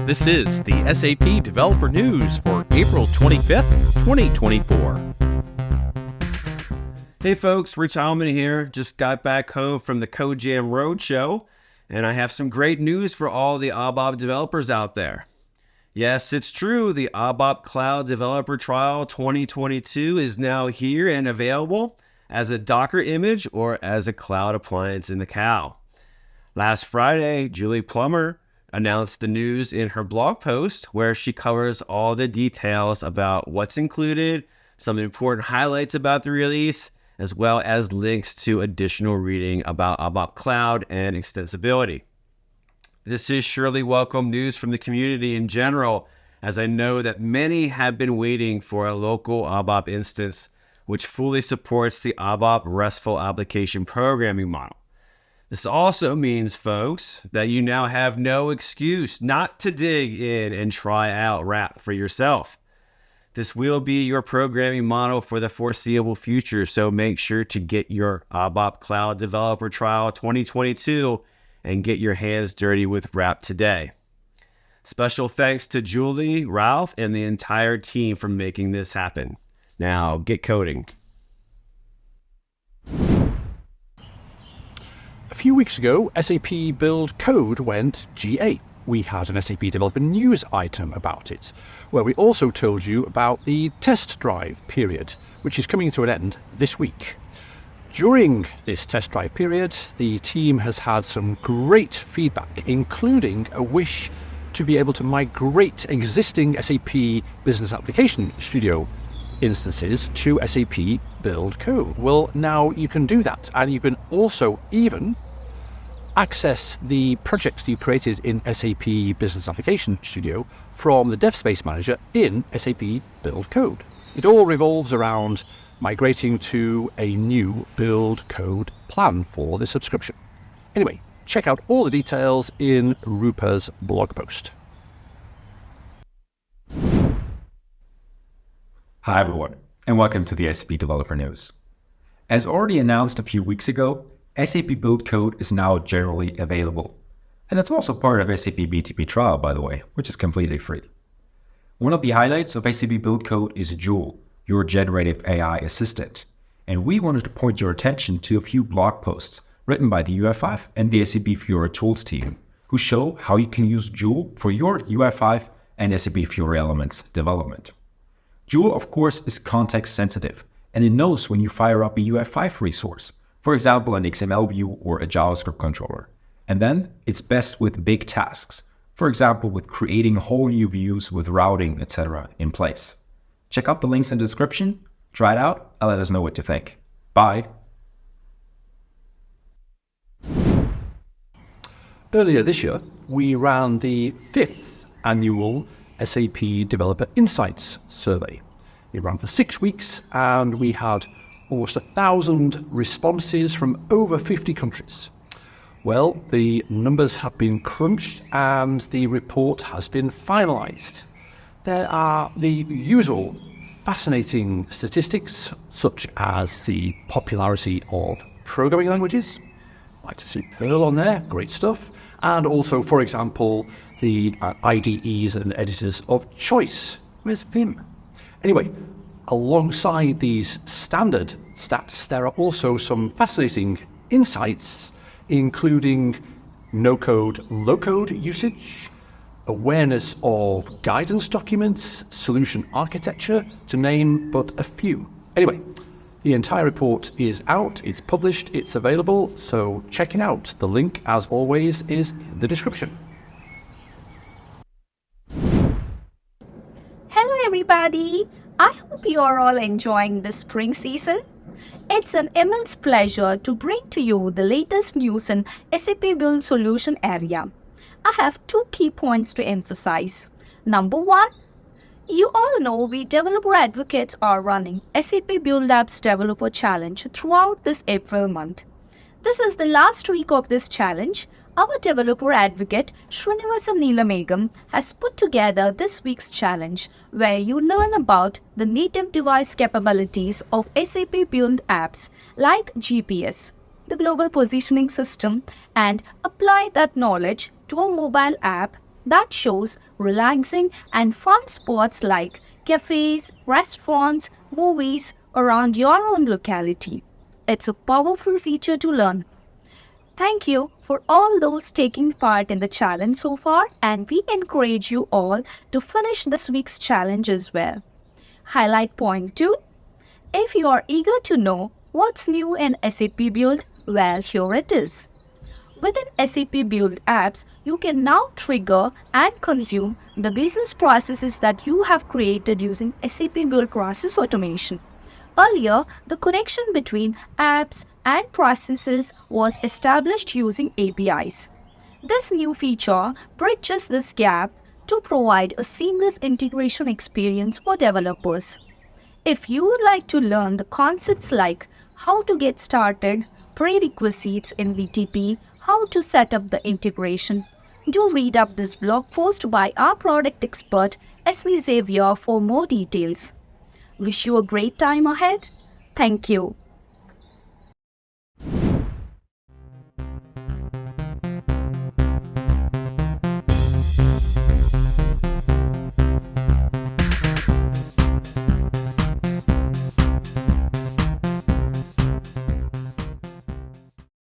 This is the SAP Developer News for April 25th, 2024. Hey folks, Rich Alman here. Just got back home from the Code Jam Roadshow, and I have some great news for all the ABAP developers out there. Yes, it's true, the ABAP Cloud Developer Trial 2022 is now here and available as a Docker image or as a cloud appliance in the cloud. Last Friday, Julie Plummer announced the news in her blog post where she covers all the details about what's included, some important highlights about the release, as well as links to additional reading about ABAP Cloud and extensibility. This is surely welcome news from the community in general, as I know that many have been waiting for a local ABAP instance which fully supports the ABAP RESTful application programming model. This also means, folks, that you now have no excuse not to dig in and try out RAP for yourself. This will be your programming model for the foreseeable future, so make sure to get your ABAP Cloud Developer Trial 2022 and get your hands dirty with RAP today. Special thanks to Julie, Ralph, and the entire team for making this happen. Now, get coding. A few weeks ago, SAP Build Code went GA. We had an SAP Developer News item about it, where we also told you about the test drive period, which is coming to an end this week. During this test drive period, the team has had some great feedback, including a wish to be able to migrate existing SAP Business Application Studio instances to SAP Build Code. Well, now you can do that, and you can also even access the projects you created in SAP Business Application Studio from the Dev Space Manager in SAP Build Code. It all revolves around migrating to a new Build Code plan for the subscription. Anyway, check out all the details in Rupa's blog post. Hi everyone, and welcome to the SAP Developer News. As already announced a few weeks ago, SAP Build Code is now generally available. And it's also part of SAP BTP trial, by the way, which is completely free. One of the highlights of SAP Build Code is Joule, your generative AI assistant. And we wanted to point your attention to a few blog posts written by the UI5 and the SAP Fiori tools team, who show how you can use Joule for your UI5 and SAP Fiori elements development. Joule, of course, is context sensitive, and it knows when you fire up a UI5 resource, for example, an XML view or a JavaScript controller. And then it's best with big tasks, for example, with creating whole new views with routing, etc. in place. Check out the links in the description, try it out, and let us know what you think. Bye. Earlier this year, we ran the 5th annual SAP Developer Insights survey. It ran for 6 weeks, and we had almost 1,000 responses from over 50 countries. Well, the numbers have been crunched and the report has been finalized. There are the usual fascinating statistics, such as the popularity of programming languages. I like to see Perl on there, great stuff. And also, for example, the IDEs and editors of choice. Where's Vim? Anyway, alongside these standard stats, there are also some fascinating insights, including no-code, low-code usage, awareness of guidance documents, solution architecture, to name but a few. Anyway, the entire report is out, it's published, it's available, so check it out. The link, as always, is in the description. Hello everybody! I hope you are all enjoying the spring season. It's an immense pleasure to bring to you the latest news in SAP Build Solution area. I have 2 key points to emphasize. Number 1, you all know we developer advocates are running SAP Build Labs Developer Challenge throughout this April month. This is the last week of this challenge. Our developer advocate Srinivasa Neelamegam has put together this week's challenge, where you learn about the native device capabilities of SAP Build apps like GPS, the global positioning system, and apply that knowledge to a mobile app that shows relaxing and fun spots like cafes, restaurants, movies around your own locality. It's a powerful feature to learn. Thank you for all those taking part in the challenge so far, and we encourage you all to finish this week's challenge as well. Highlight point 2. If you are eager to know what's new in SAP Build, well, here it is. Within SAP Build apps, you can now trigger and consume the business processes that you have created using SAP Build Process Automation. Earlier, the connection between apps and processes was established using APIs. This new feature bridges this gap to provide a seamless integration experience for developers. If you would like to learn the concepts like how to get started, prerequisites in BTP, how to set up the integration, do read up this blog post by our product expert SV Xavier for more details. Wish you a great time ahead. Thank you.